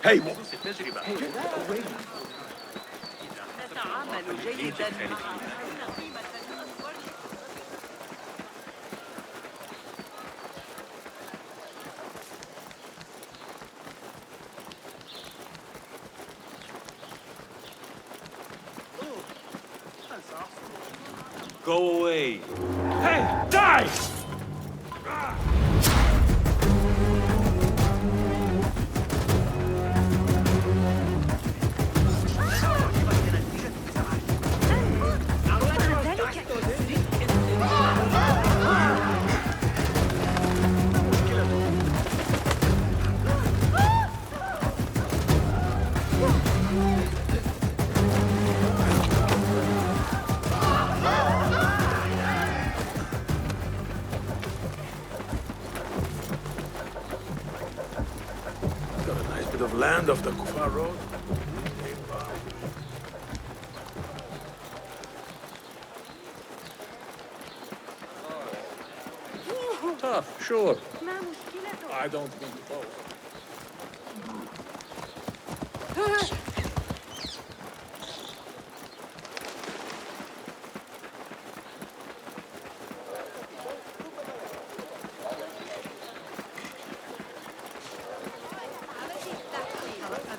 Hey! نتعامل جيدا مع Go away! Hey! Die! Got a nice bit of land off the Kufar Road. Tough, sure. I don't think so.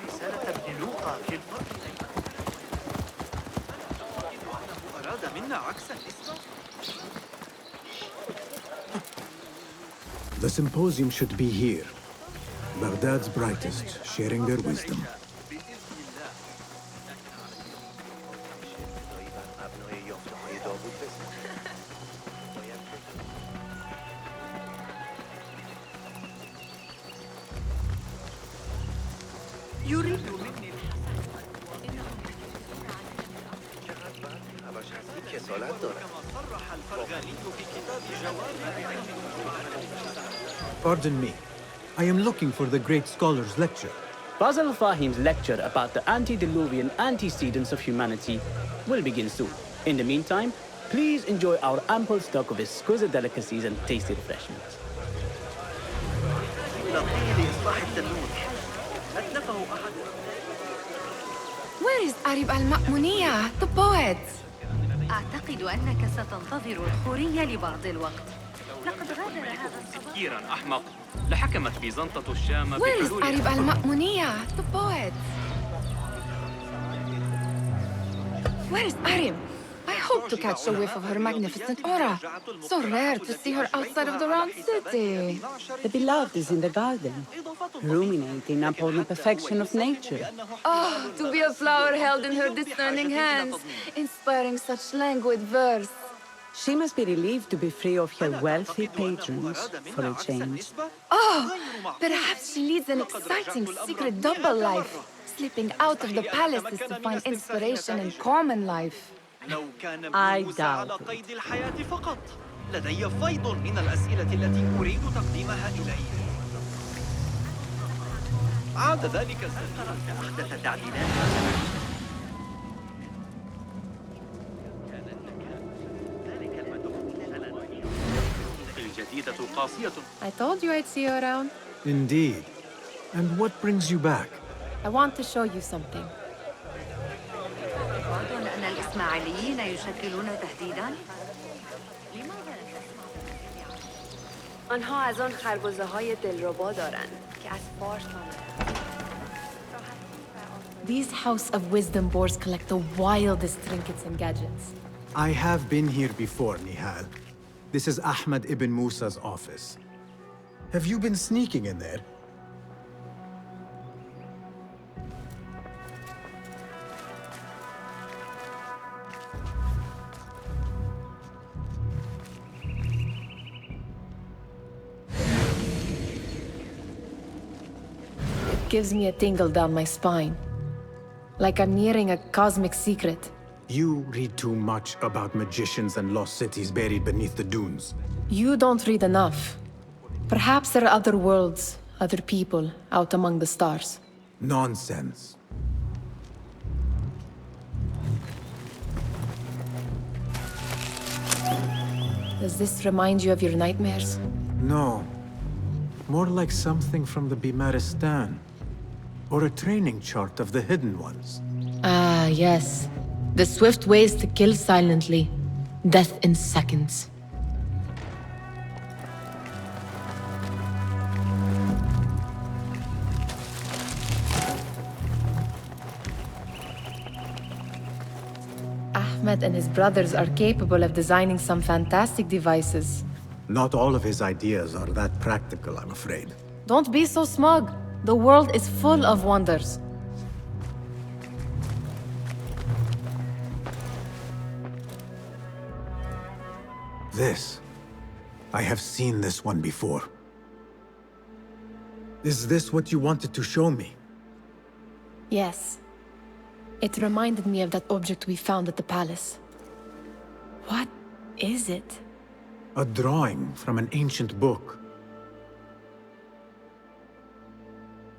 رسالة ابن لوقا في الفرق أراد منا عكس النسبة. The symposium should be here. Baghdad's brightest, sharing their wisdom. يريد مني كما صرح الفرغاني في كتاب جواب. Pardon me. I am looking for the great scholar's lecture. Basil Fahim's lecture about the antediluvian antecedents of humanity will begin soon. In the meantime, please enjoy our ample stock of exquisite delicacies and tasty refreshments. لإصلاح التنور أتلفه أحد. Where is Arib al-Ma'muniyah, the poet? أعتقد أنك ستنتظر الخورية لبعض الوقت. لقد غادر هذا الصباح. تفكيراً أحمق لحكمت بيزنطة الشام Where is بحلول Arib al-Ma'muniyah, the poet? Where is Arib? I hope to catch a whiff of her magnificent aura. So rare to see her outside of the round city. The beloved is in the garden, ruminating upon the perfection of nature. Oh, to be a flower held in her discerning hands, inspiring such languid verse. She must be relieved to be free of her wealthy patrons for a change. Oh, perhaps she leads an exciting secret double life, slipping out of the palaces to find inspiration in common life. لو كان I ابن موسى على doubt it. قيد الحياة فقط لدي فيض من الأسئلة التي أريد تقديمها إليه. عاد ذلك الزمن كأحدث تعديلات. الجديدة قاسية. I told you I'd see you around. Indeed. And what brings you back? I want to show you something. أظن أن الإسماعيليين يشكلون تهديداً. آنها از آن خربزه‌های دلربا دارند که از فارس آمدند. These House of Wisdom boars collect the wildest trinkets and gadgets. I have been here before, Nihal. This is Ahmad ibn Musa's office. Have you been sneaking in there? It gives me a tingle down my spine. Like I'm nearing a cosmic secret. You read too much about magicians and lost cities buried beneath the dunes. You don't read enough. Perhaps there are other worlds, other people out among the stars. Nonsense. Does this remind you of your nightmares? No. More like something from the Bimaristan. Or a training chart of the hidden ones. Ah, yes. The swift ways to kill silently. Death in seconds. Ahmed and his brothers are capable of designing some fantastic devices. Not all of his ideas are that practical, I'm afraid. Don't be so smug. The world is full of wonders. This. I have seen this one before. Is this what you wanted to show me? Yes. It reminded me of that object we found at the palace. What is it? A drawing from an ancient book.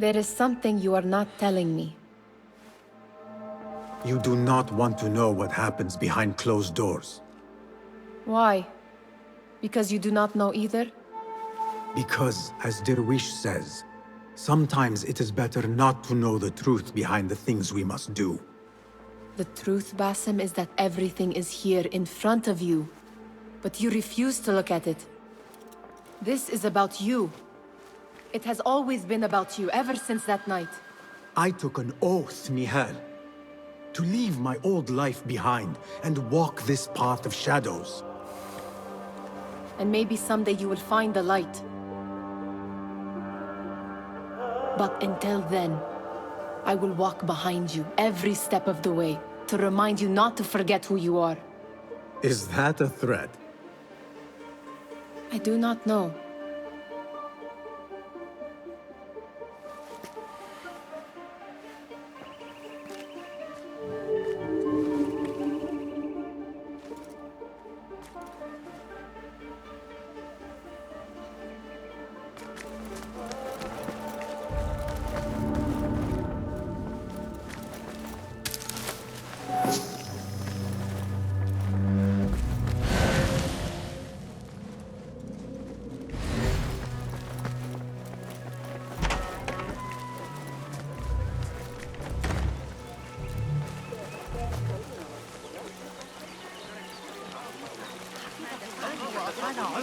There is something you are not telling me. You do not want to know what happens behind closed doors. Why? Because you do not know either? Because, as Derwish says, sometimes it is better not to know the truth behind the things we must do. The truth, Basim, is that everything is here in front of you. But you refuse to look at it. This is about you. It has always been about you, ever since that night. I took an oath, Nihal, to leave my old life behind and walk this path of shadows. And maybe someday you will find the light. But until then, I will walk behind you every step of the way to remind you not to forget who you are. Is that a threat? I do not know.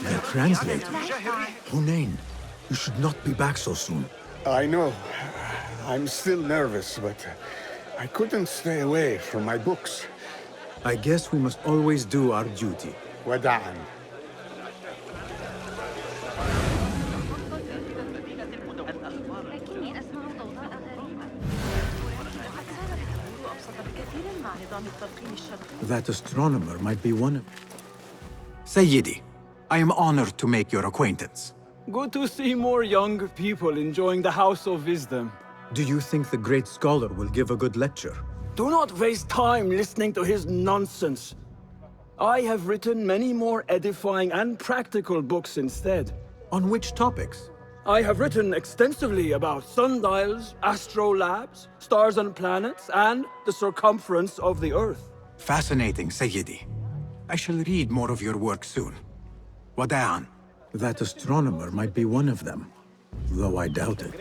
Their translator. Hunain, you should not be back so soon. I know. I'm still nervous, but I couldn't stay away from my books. I guess we must always do our duty. وداعاً. لكني أسمع ضوضاء غريبة. That astronomer might be one of... Sayyidi, I am honored to make your acquaintance. Good to see more young people enjoying the House of Wisdom. Do you think the great scholar will give a good lecture? Do not waste time listening to his nonsense. I have written many more edifying and practical books instead. On which topics? I have written extensively about sundials, astrolabes, stars and planets, and the circumference of the Earth. Fascinating, Sayyidi. I shall read more of your work soon. Wada'an. That astronomer might be one of them, though I doubt it.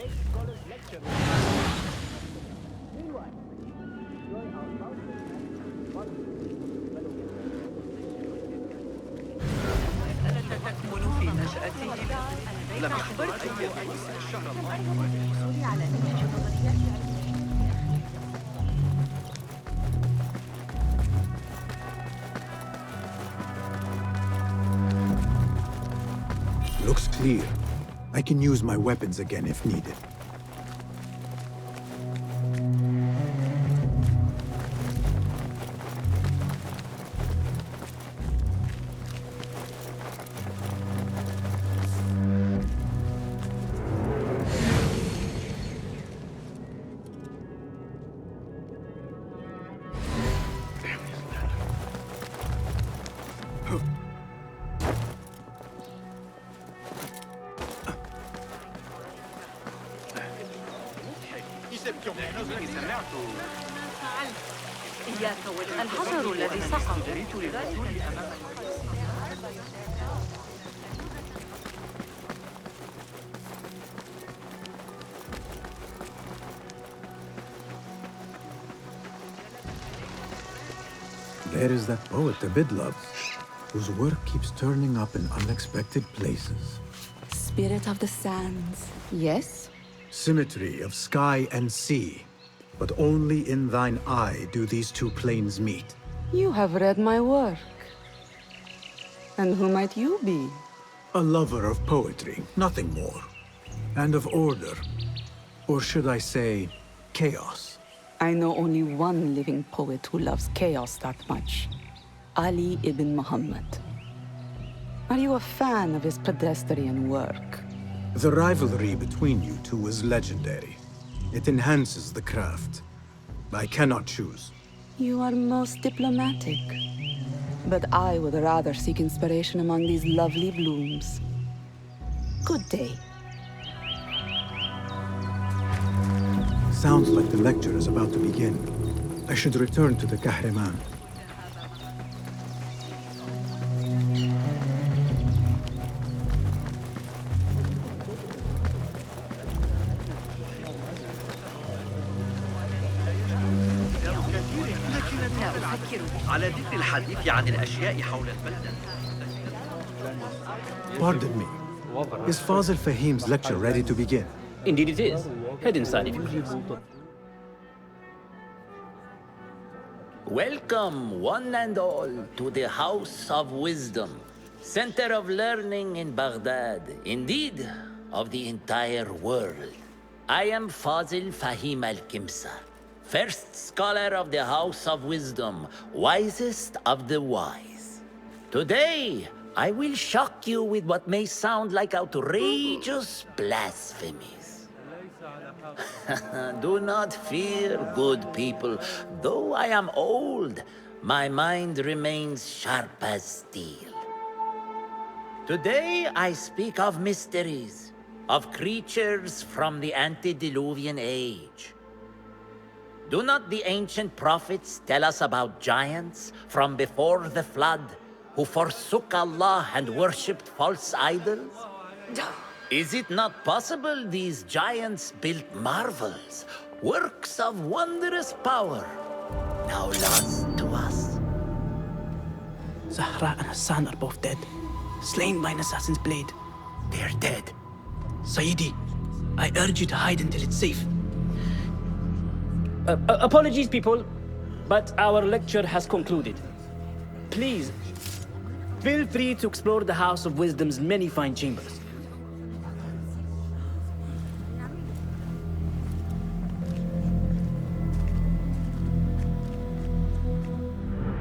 Looks clear. I can use my weapons again if needed. الحجر الذي سقط. There is that poet the Bid loves, whose work keeps turning up in unexpected places. Spirit of the sands. Yes? Symmetry of sky and sea, but only in thine eye do these two planes meet. You have read my work. And who might you be? A lover of poetry, nothing more. And of order. Or should I say, chaos. I know only one living poet who loves chaos that much. Ali ibn Muhammad. Are you a fan of his pedestrian work? The rivalry between you two is legendary. It enhances the craft. I cannot choose. You are most diplomatic. But I would rather seek inspiration among these lovely blooms. Good day. Sounds like the lecture is about to begin. I should return to the Kahraman. على ذكر الحديث عن الأشياء حول البلدة. Pardon me. Is Fazil Fahim's lecture ready to begin? Indeed it is. Head inside if you please. Welcome, one and all, to the House of Wisdom, center of learning in Baghdad, indeed, of the entire world. I am Fazil Fahim al-Kimsa, first scholar of the House of Wisdom, wisest of the wise. Today, I will shock you with what may sound like outrageous blasphemies. Do not fear, good people. Though I am old, my mind remains sharp as steel. Today, I speak of mysteries, of creatures from the antediluvian age. Do not the ancient prophets tell us about giants from before the flood who forsook Allah and worshipped false idols? Is it not possible these giants built marvels, works of wondrous power, now lost to us? Zahra and Hassan are both dead, slain by an assassin's blade. They're dead. Sayyidi, I urge you to hide until it's safe. Apologies, people, but our lecture has concluded. Please, feel free to explore the House of Wisdom's many fine chambers.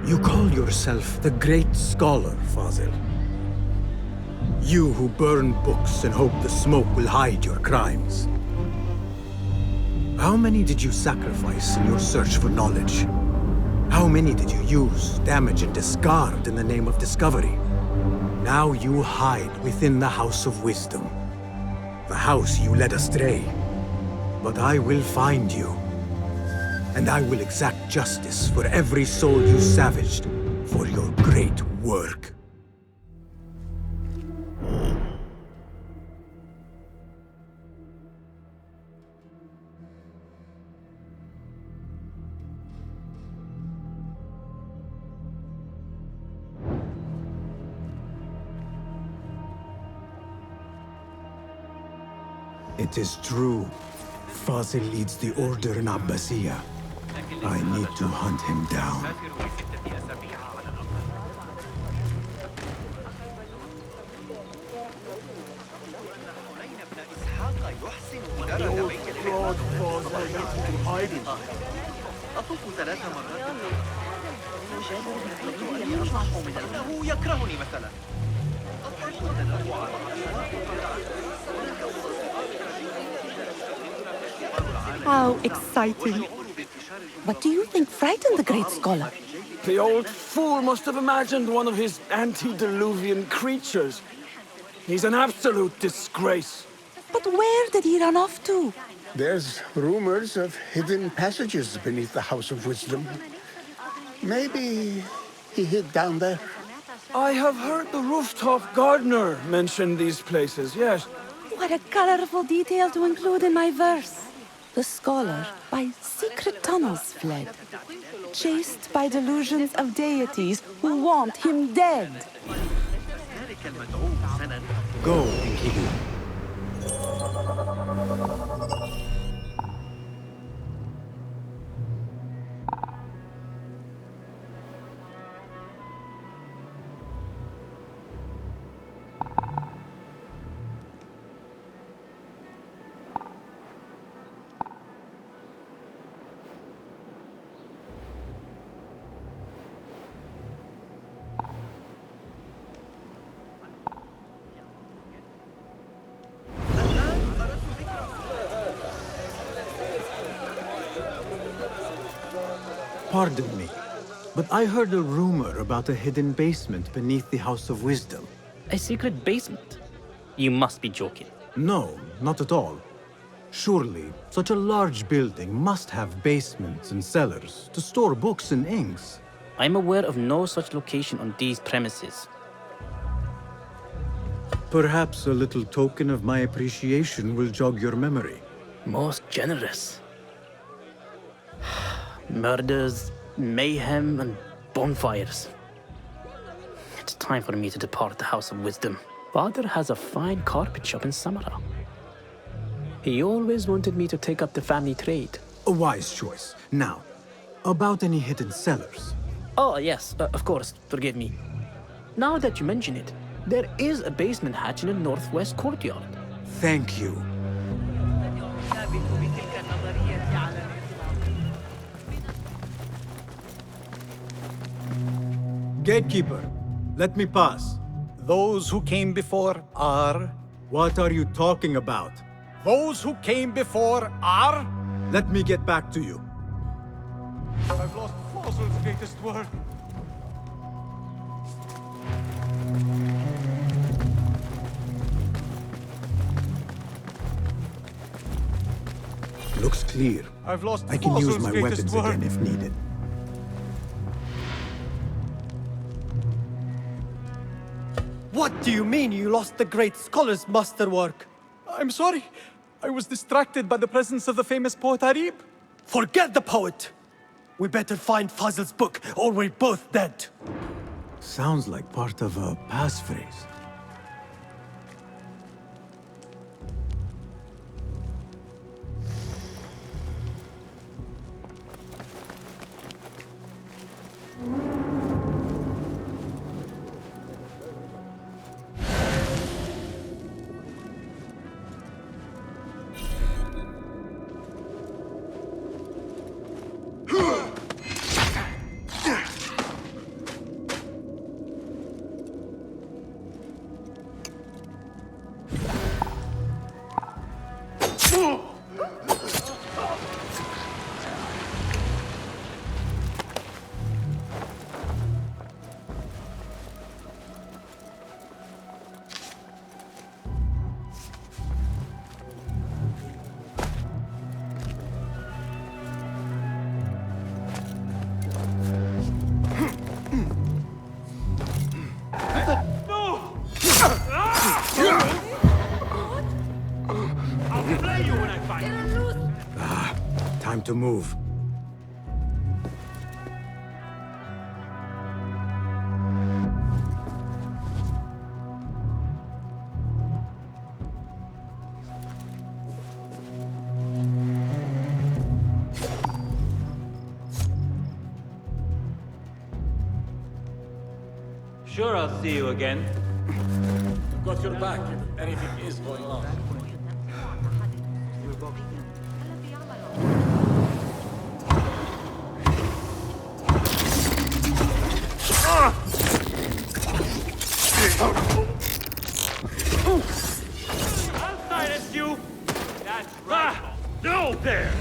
You call yourself the great scholar, Fazil. You who burn books and hope the smoke will hide your crimes. How many did you sacrifice in your search for knowledge? How many did you use, damage, and discard in the name of discovery? Now you hide within the House of Wisdom. The house you led astray. But I will find you. And I will exact justice for every soul you savaged for your great work. It is true. Fazil leads the order in Abbasiyah. I need to hunt him down. أطوف 3 مرات. هو يكرهني مثلا. How exciting. What do you think frightened the great scholar? The old fool must have imagined one of his antediluvian creatures. He's an absolute disgrace. But where did he run off to? There's rumors of hidden passages beneath the House of Wisdom. Maybe he hid down there. I have heard the rooftop gardener mention these places, yes. What a colorful detail to include in my verse. The scholar by secret tunnels fled. chased by delusions of deities who want him dead. Go, Enkidu. Pardon me, but I heard a rumor about a hidden basement beneath the House of Wisdom. A secret basement? You must be joking. No, not at all. Surely, such a large building must have basements and cellars to store books and inks. I'm aware of no such location on these premises. Perhaps a little token of my appreciation will jog your memory. Most generous. Murders, mayhem, and bonfires. It's time for me to depart the House of Wisdom. Father has a fine carpet shop in Samara. He always wanted me to take up the family trade. A wise choice. Now, about any hidden cellars. Oh, yes, of course, forgive me. Now that you mention it, there is a basement hatch in the northwest courtyard. Thank you. Gatekeeper, let me pass. Those who came before are... What are you talking about? Those who came before are... Let me get back to you. I've lost Fossil's greatest work. Looks clear. I've lost I can use Fossil's my greatest weapons work. again if needed. What do you mean you lost the great scholar's masterwork? I'm sorry. I was distracted by the presence of the famous poet Arib. Forget the poet! We better find Fazil's book, or we're both dead. Sounds like part of a passphrase. Time to move. Sure, I'll see you again. I've got your back if anything is going on. I'll silence you! That's right! No there!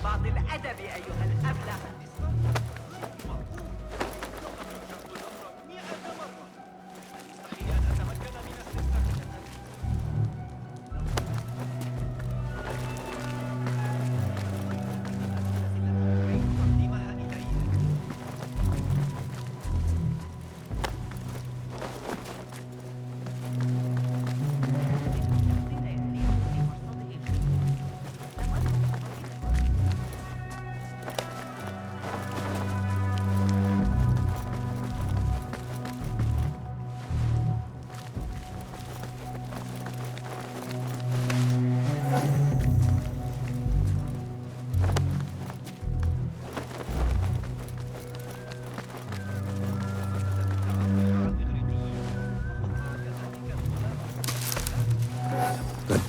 ببعض الأدب أيها الأبله.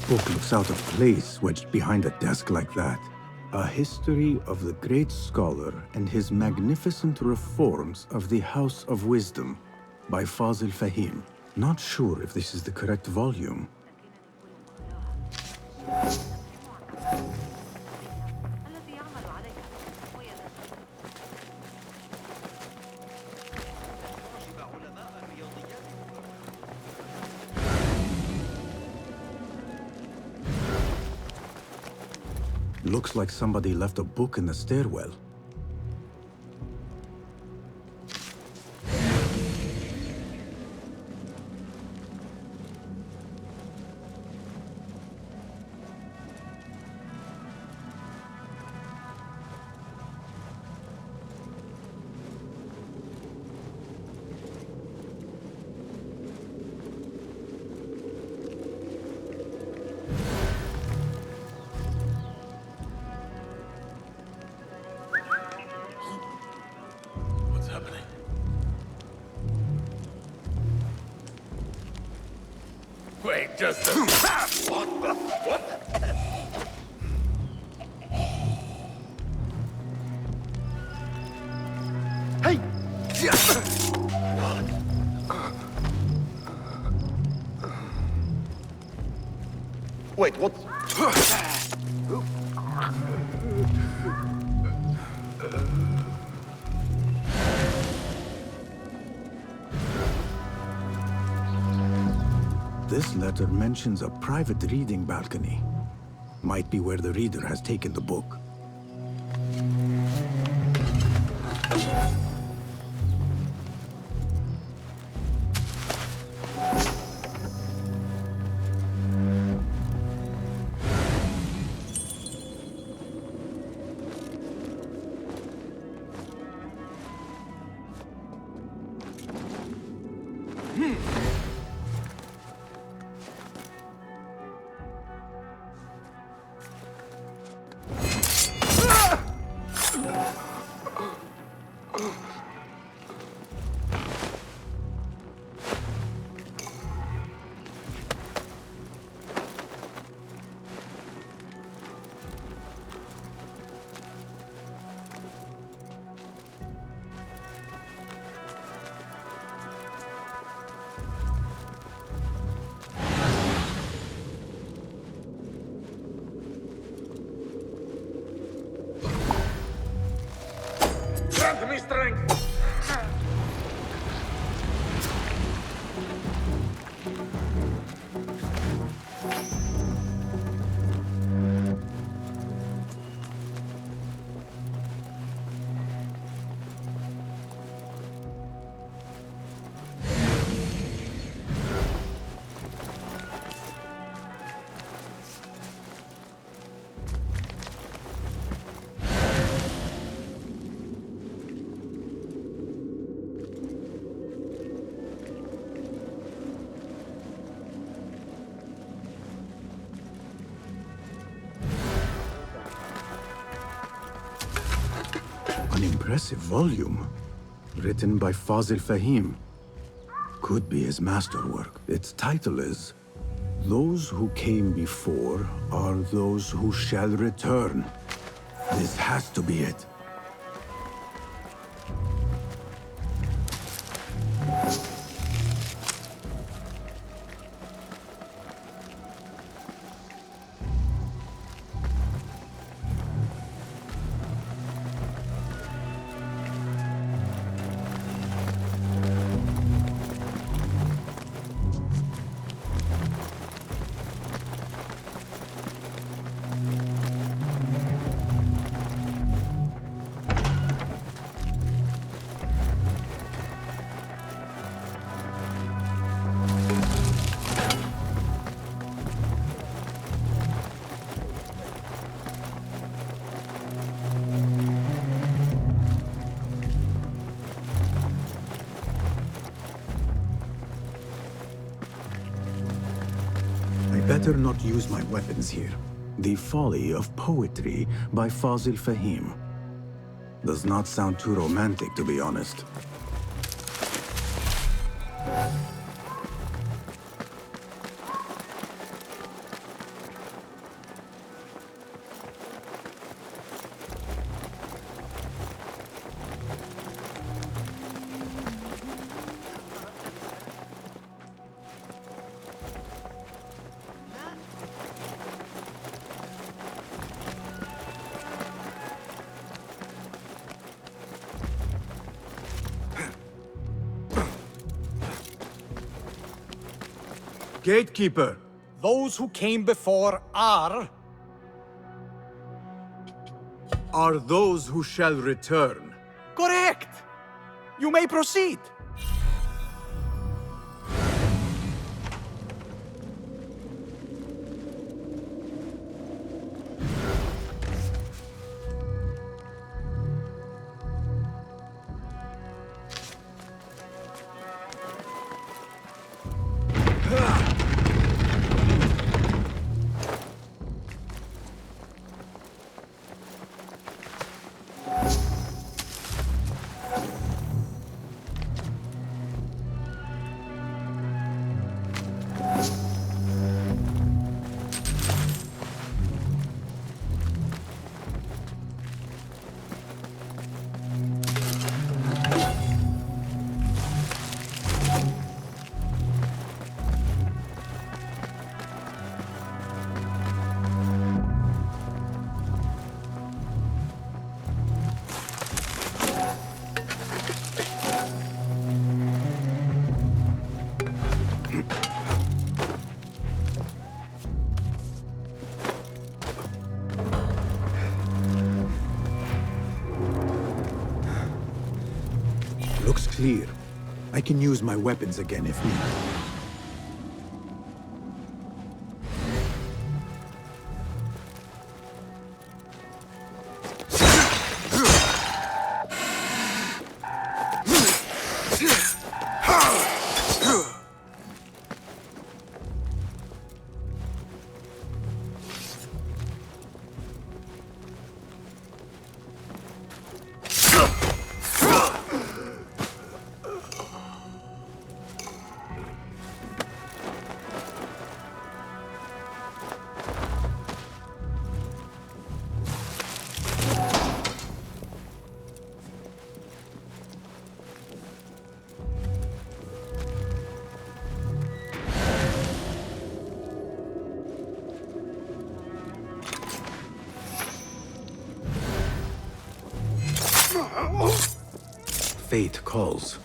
Book looks out of place wedged behind a desk like that. A history of the great scholar and his magnificent reforms of the House of Wisdom by Fazil Fahim. Not sure if this is the correct volume. Looks like somebody left a book in the stairwell. Wait just a... What? Hey! Wait, what? This letter mentions a private reading balcony. Might be where the reader has taken the book. Grant me strength! An impressive volume, written by Fazil Fahim. Could be his masterwork. Its title is, "Those who came before are those who shall return." This has to be it. better not use my weapons here. The Folly of Poetry by Fazil Fahim. Does not sound too romantic, to be honest. Gatekeeper! Those who came before are those who shall return. correct! You may proceed. Looks clear. I can use my weapons again if needed. Fate calls.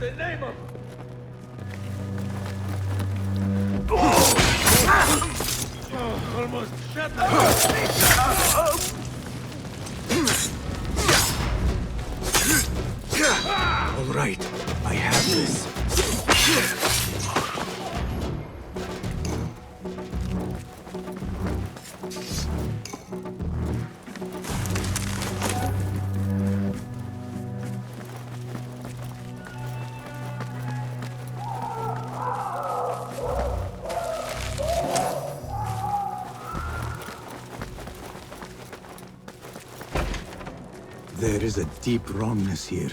the name of... Almost shut up! All right, I have this. There is a deep wrongness here.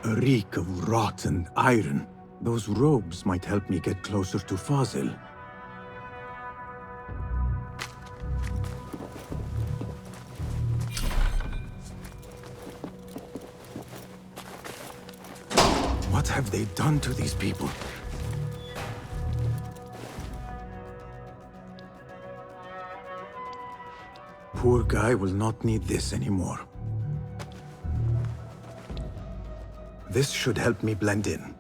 A reek of rot and iron. Those robes might help me get closer to Fazil. What have they done to these people? Poor guy will not need this anymore. This should help me blend in.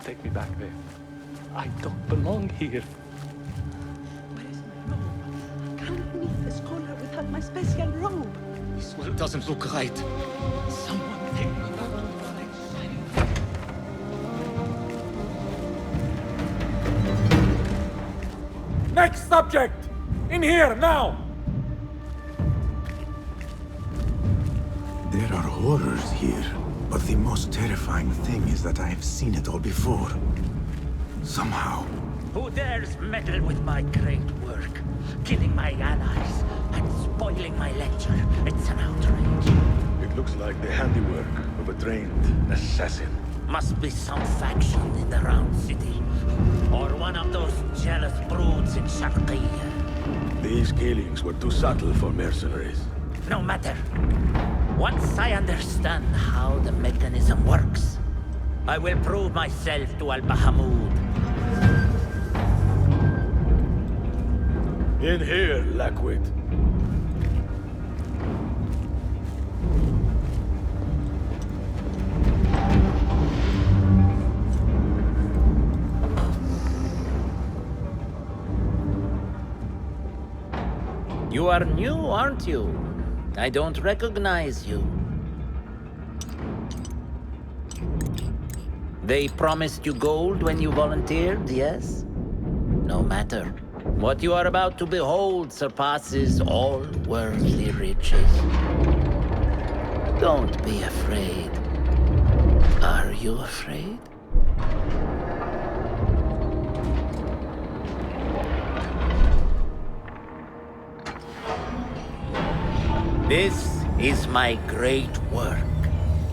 Take me back there. I don't belong here. Where is my robe? Can't meet this collar without my special robe. This world doesn't look right. Someone take me back to knowledge. Next subject! In here, now! There are horrors here, but the most terrifying thing is that I have seen it all before. Somehow. Who dares meddle with my great work? Killing my allies and spoiling my lecture. It's an outrage. It looks like the handiwork of a trained assassin. Must be some faction in the Round City. Or one of those jealous broods in Sharqiyya. These killings were too subtle for mercenaries. No matter. Once I understand how the mechanism works, I will prove myself to Al-Bahamud. In here, Lackwit. You are new, aren't you? I don't recognize you. They promised you gold when you volunteered, yes? No matter. What you are about to behold surpasses all worldly riches. Don't be afraid. Are you afraid? This is my great work.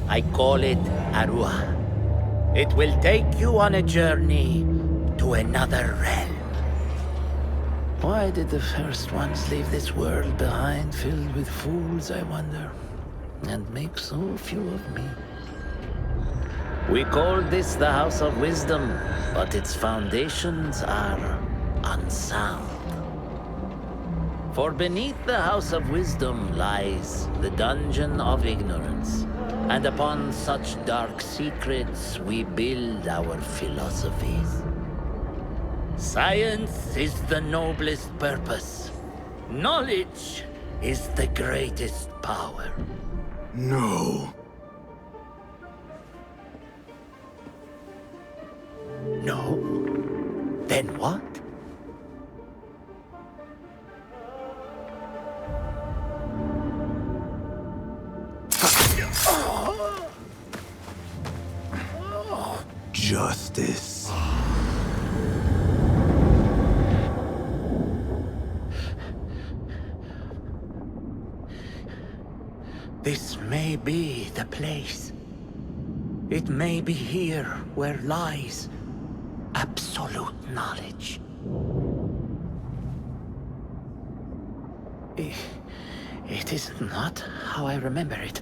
I call it Arua. It will take you on a journey to another realm. Why did the first ones leave this world behind filled with fools, I wonder, and make so few of me? We called this the House of Wisdom, but its foundations are unsound. For beneath the House of Wisdom lies the Dungeon of Ignorance, and upon such dark secrets we build our philosophies. Science is the noblest purpose. Knowledge is the greatest power. No. No? Then what? Justice. This may be the place. It may be here where lies absolute knowledge. It is not how I remember it.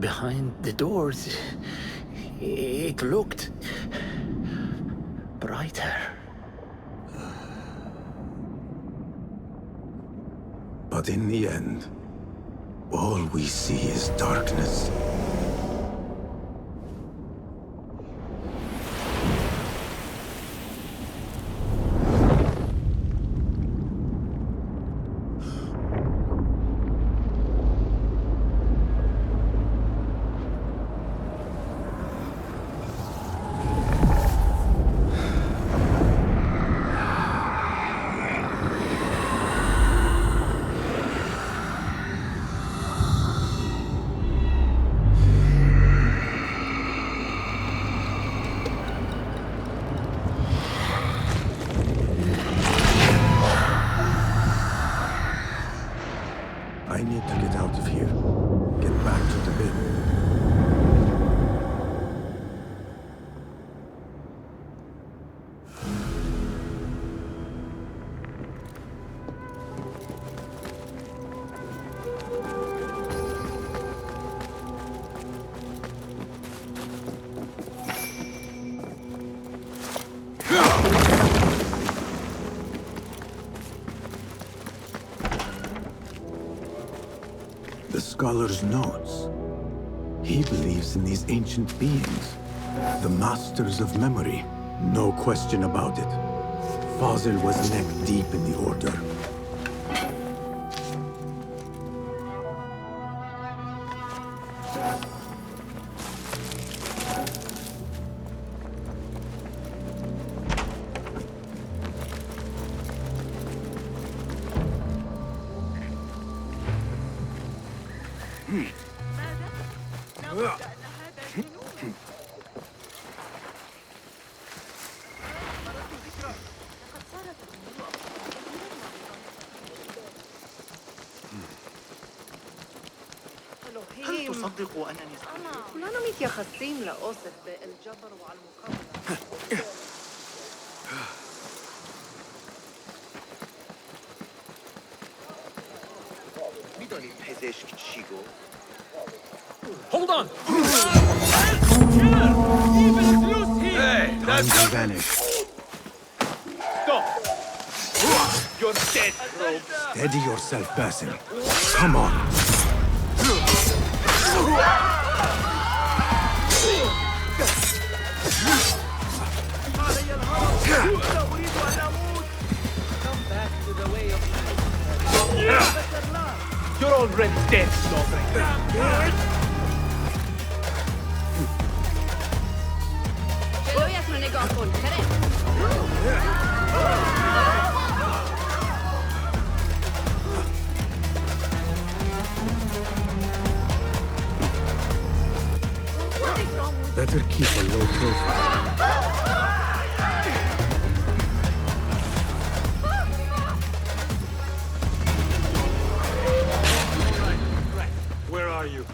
Behind the doors, it looked brighter. But in the end, all we see is darkness. need to get out of here. Get back to the bin. The scholar's notes. He believes in these ancient beings, the masters of memory. No question about it. Fazil was neck deep in the Order. هل تصدق أنني كلنا متيخصين لأوصف بالجبر وعلى المقابلة. Hold on! Hey, Time to vanish. Stop! You're dead, bro. Steady yourself, Basim. Come on. You're already dead, Snowy. Better keep a low profile. Where are you?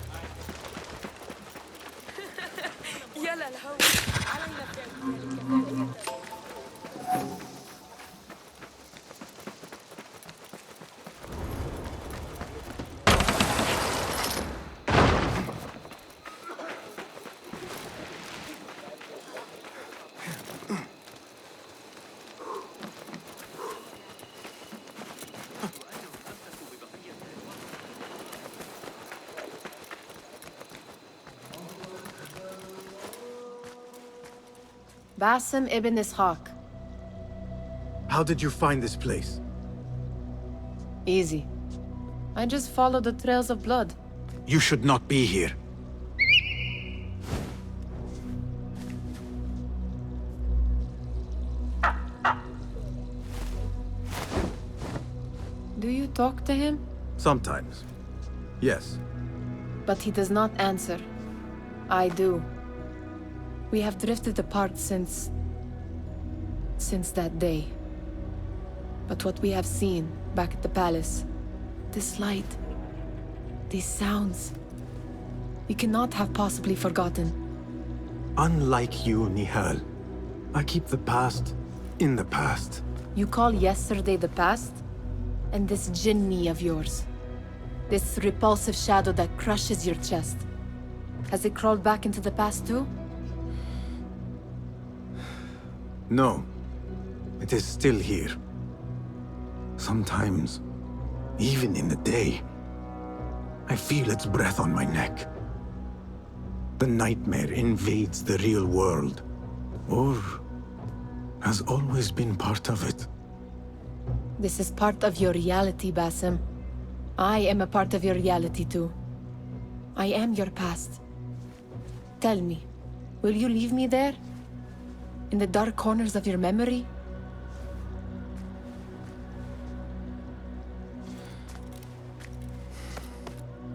Basim ibn Ishaq. How did you find this place? Easy. I just followed the trails of blood. You should not be here. Do you talk to him? Sometimes. Yes. But he does not answer. I do. We have drifted apart since that day. But what we have seen back at the palace, this light, these sounds, we cannot have possibly forgotten. Unlike you, Nihal, I keep the past in the past. You call yesterday the past? And this jinni of yours, this repulsive shadow that crushes your chest, has it crawled back into the past too? No. It is still here. Sometimes, even in the day, I feel its breath on my neck. The nightmare invades the real world, or has always been part of it. This is part of your reality, Basim. I am a part of your reality too. I am your past. Tell me, will you leave me there? In the dark corners of your memory?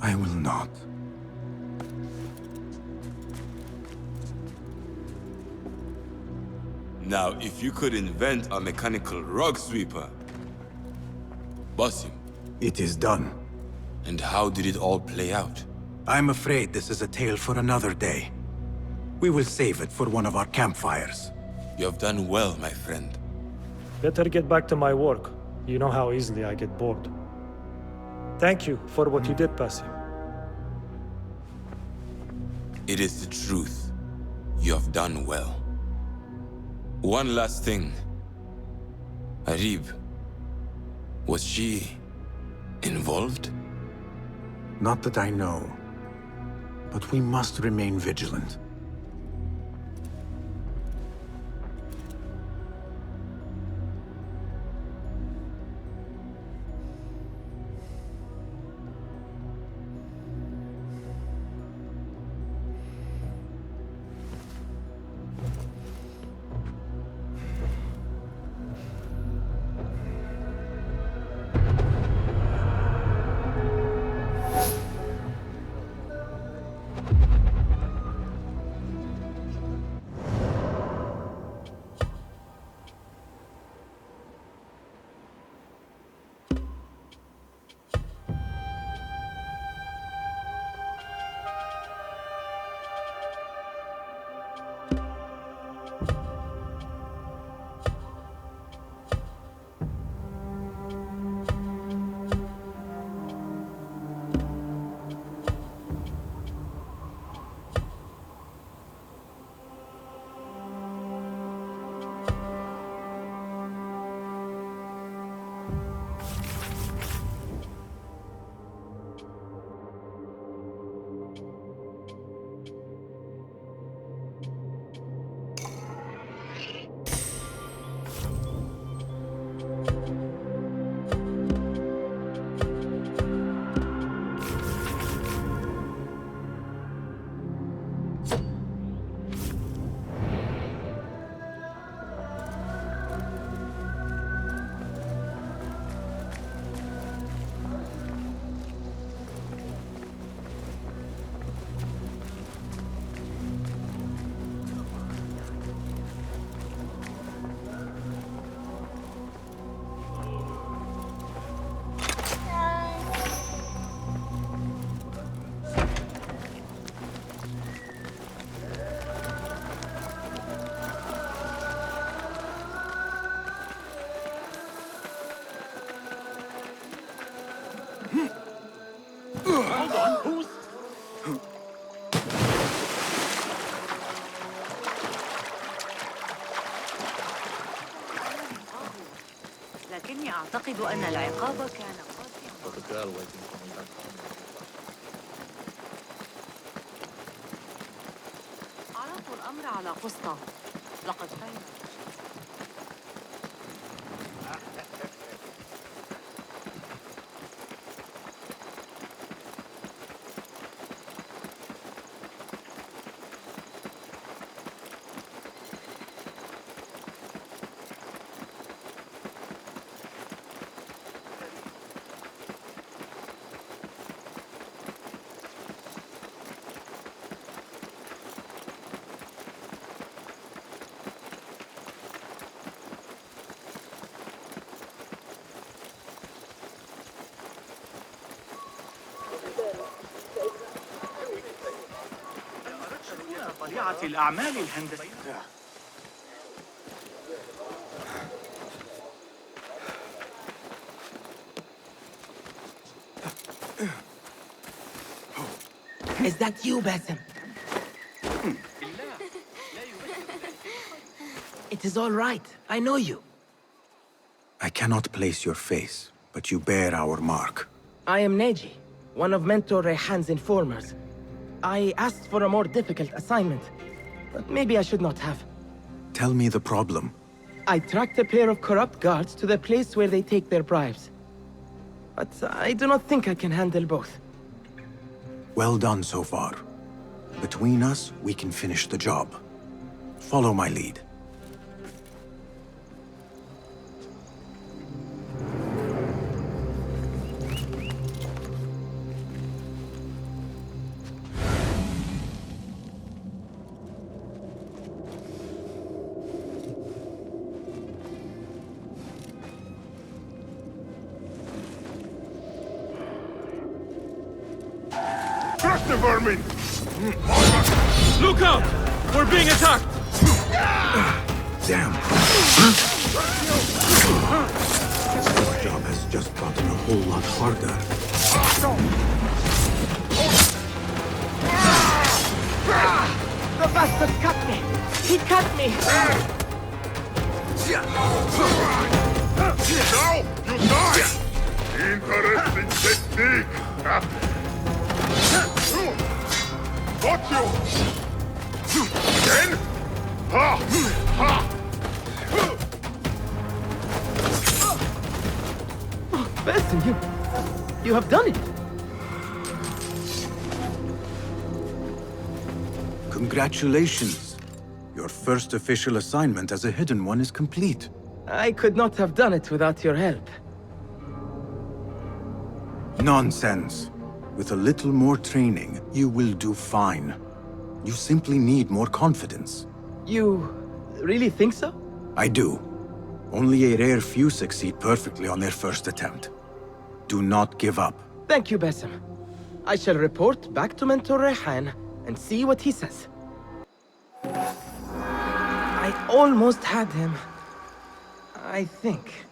I will not. Now, if you could invent a mechanical rug sweeper, Basim. It is done. And how did it all play out? I'm afraid this is a tale for another day. We will save it for one of our campfires. You have done well, my friend. Better get back to my work. You know how easily I get bored. Thank you for what you did, Basim. It is the truth. You have done well. One last thing. Arib, was she involved? Not that I know. But we must remain vigilant. لكني أعتقد أن العقاب كان قاسياً. عرضوا الأمر على قسطة. لقد فهم. طبيعة الأعمال الهندسية. Is that you, Basim? It is all right. I know you. I cannot place your face, but you bear our mark. I am Neji, one of Mentor Rayhan's informers. I asked for a more difficult assignment, but maybe I should not have. Tell me the problem. I tracked a pair of corrupt guards to the place where they take their bribes. But I do not think I can handle both. Well done so far. Between us, we can finish the job. Follow my lead. the vermin! Look out! We're being attacked! Damn! This job has just gotten a whole lot harder. The bastard cut me! He cut me! Now you die! Interesting technique! Got you! Then? Ha! Ha! Oh, Besson, you have done it! Congratulations. Your first official assignment as a Hidden One is complete. I could not have done it without your help. Nonsense. With a little more training, you will do fine. You simply need more confidence. You really think so? I do. Only a rare few succeed perfectly on their first attempt. Do not give up. Thank you, Basim. I shall report back to Mentor Rehan and see what he says. I almost had him. I think.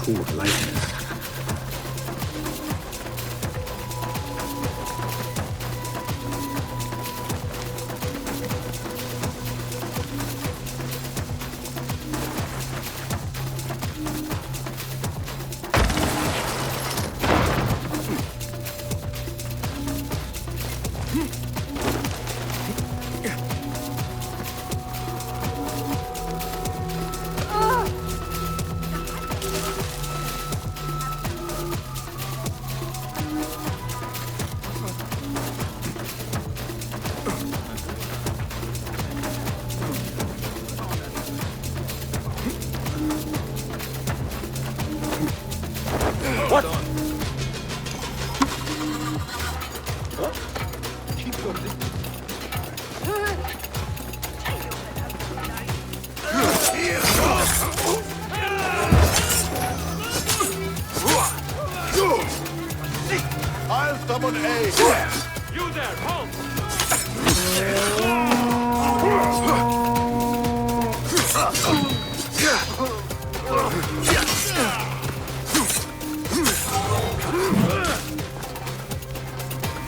Poor lightness. What? Keep your distance. I'll summon aid. You there, halt!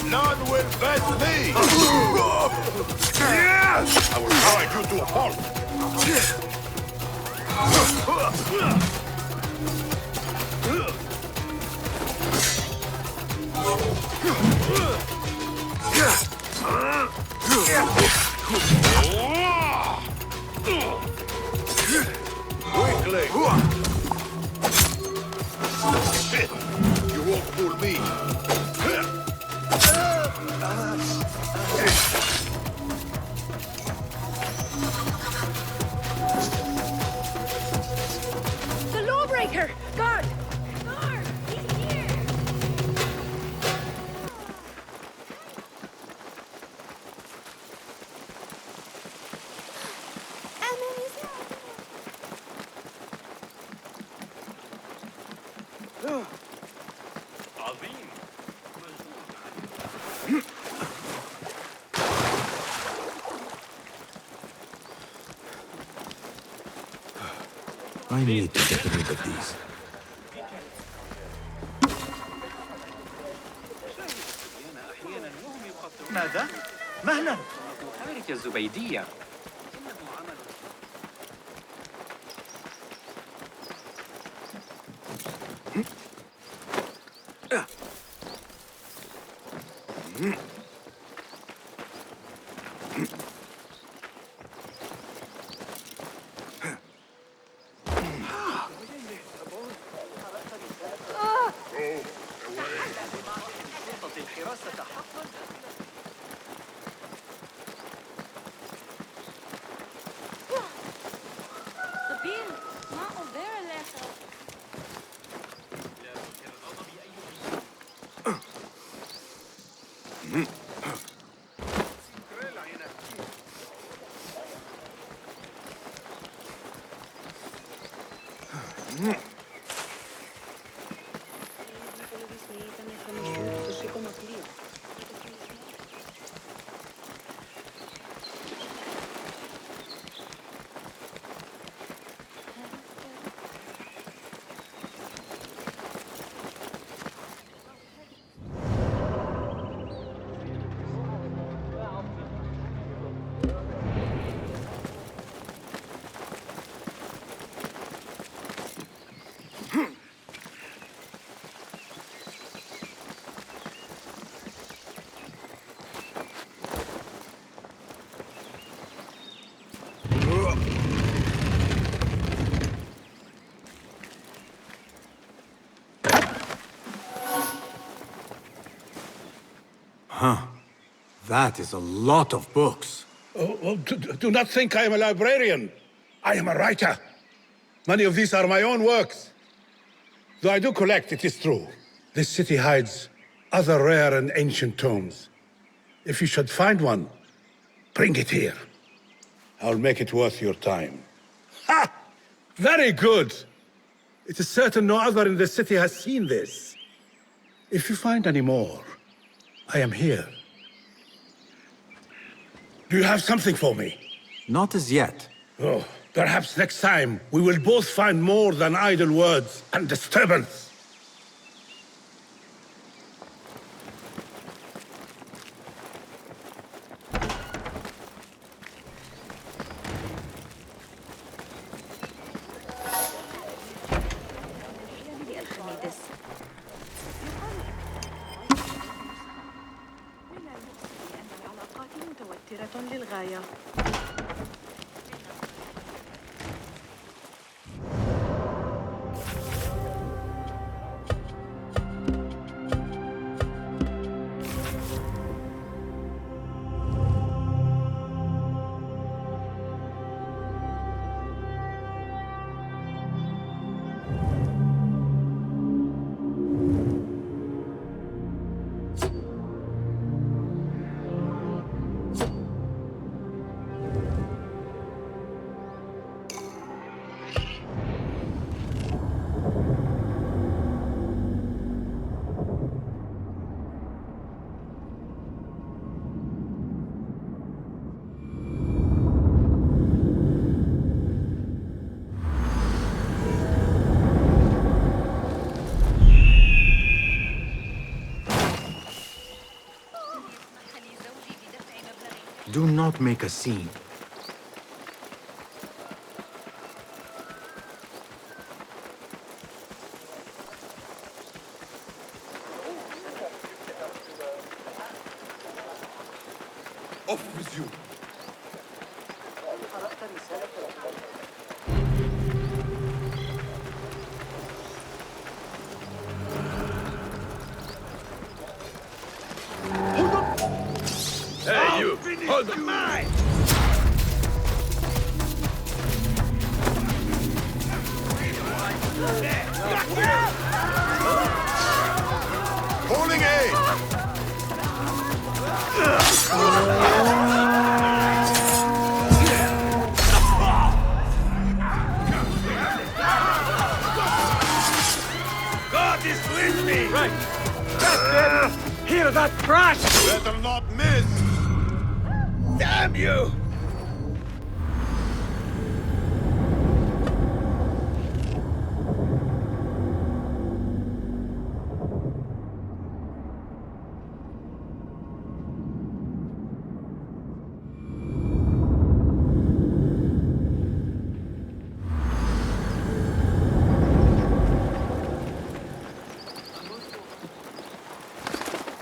None will best me! I will drive you to a halt! Quickly! You won't fool me! The lawbreaker! Guard! Guard! He's here! عظيم. I need to get rid of these. ماذا؟ مهلا. أمريكا الزبيدية. Huh. That is a lot of books. Do not think I am a librarian. I am a writer. Many of these are my own works. Though I do collect, it is true. This city hides other rare and ancient tomes. If you should find one, bring it here. I'll make it worth your time. Ha! Very good! It is certain no other in the city has seen this. If you find any more, I am here. Do you have something for me? Not as yet. Oh, perhaps next time we will both find more than idle words and disturbance. للغاية. Do not make a scene. Off with you. Hey, you! Hold the mine! Holding A! God is with me! Right. That's it! Hear that crash! Better not miss! Damn you!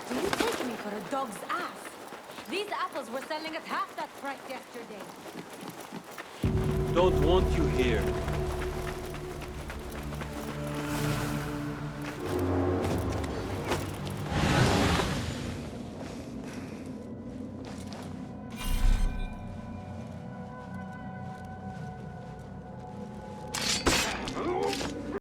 Do you take me for a dog's ass? These apples were selling at half that price yesterday. Don't want you here.